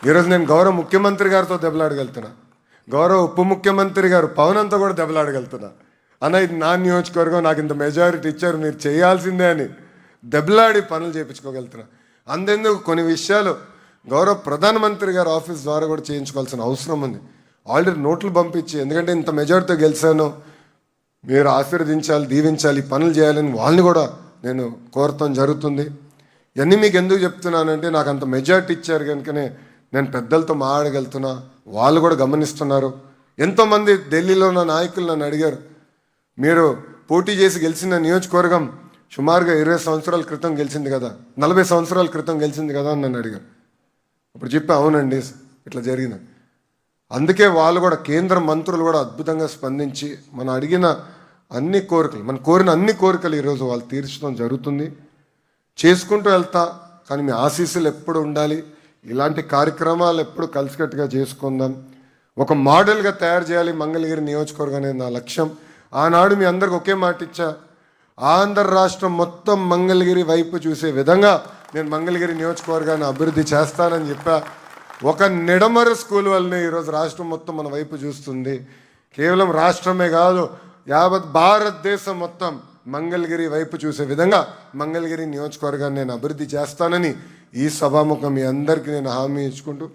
ఈరోజు నేను గౌరవ ముఖ్యమంత్రి గారితో దెబ్బలాడగలుగుతున్నా, గౌరవ ఉప ముఖ్యమంత్రి గారు పవనంతో కూడా దెబ్బలాడగలుగుతున్నా. అన్న ఇది నా నియోజకవర్గం, నాకు ఇంత మెజారిటీ ఇచ్చారు, మీరు చేయాల్సిందే అని దెబ్బలాడి పనులు చేయించుకోగలుగుతున్నా. అంతెందుకు కొన్ని విషయాలు గౌరవ ప్రధానమంత్రి గారి ఆఫీస్ ద్వారా కూడా చేయించుకోవాల్సిన అవసరం ఉంది. ఆల్రెడీ నోట్లు పంపించి, ఎందుకంటే ఇంత మెజారిటీతో గెలిచాను, మీరు ఆశీర్వదించాలి, దీవించాలి, పనులు చేయాలని వాళ్ళని కూడా నేను కోరటం జరుగుతుంది. ఇవన్నీ మీకు ఎందుకు చెప్తున్నానంటే నాకు అంత మెజారిటీ ఇచ్చారు కనుకనే నేను పెద్దలతో మాట్లాడగలుగుతున్నా, వాళ్ళు కూడా గమనిస్తున్నారు. ఎంతోమంది ఢిల్లీలో ఉన్న నాయకులు నన్ను అడిగారు, మీరు పోటీ చేసి గెలిచిన నియోజకవర్గం సుమారుగా 20 సంవత్సరాల క్రితం గెలిచింది కదా, 40 సంవత్సరాల క్రితం గెలిచింది కదా అని నన్ను అడిగారు. అప్పుడు చెప్పి అవునండి ఇట్లా జరిగింది. అందుకే వాళ్ళు కూడా కేంద్ర మంత్రులు కూడా అద్భుతంగా స్పందించి మనం అడిగిన అన్ని కోరికలు, మనం కోరిన అన్ని కోరికలు ఈరోజు వాళ్ళు తీర్చడం జరుగుతుంది. చేసుకుంటూ వెళ్తా, కానీ మీ ఆశీస్సులు ఎప్పుడు ఉండాలి. ఇలాంటి కార్యక్రమాలు ఎప్పుడు కలిసికట్టుగా చేసుకుందాం, ఒక మోడల్గా తయారు చేయాలి మంగళగిరి నియోజకవర్గం అనేది నా లక్ష్యం. ఆనాడు మీ అందరికి ఒకే మాట ఇచ్చా, ఆంధ్ర రాష్ట్రం మొత్తం మంగళగిరి వైపు చూసే విధంగా నేను మంగళగిరి నియోజకవర్గాన్ని అభివృద్ధి చేస్తానని చెప్పా. ఒక నిడమర స్కూల్ వల్లనే ఈరోజు రాష్ట్రం మొత్తం మన వైపు చూస్తుంది. కేవలం రాష్ట్రమే కాదు, యావత్ భారతదేశం మొత్తం మంగళగిరి వైపు చూసే విధంగా మంగళగిరి నియోజకవర్గాన్ని నేను అభివృద్ధి చేస్తానని ఈ సభాముఖం మీ అందరికీ నేను హామీ ఇచ్చుకుంటూ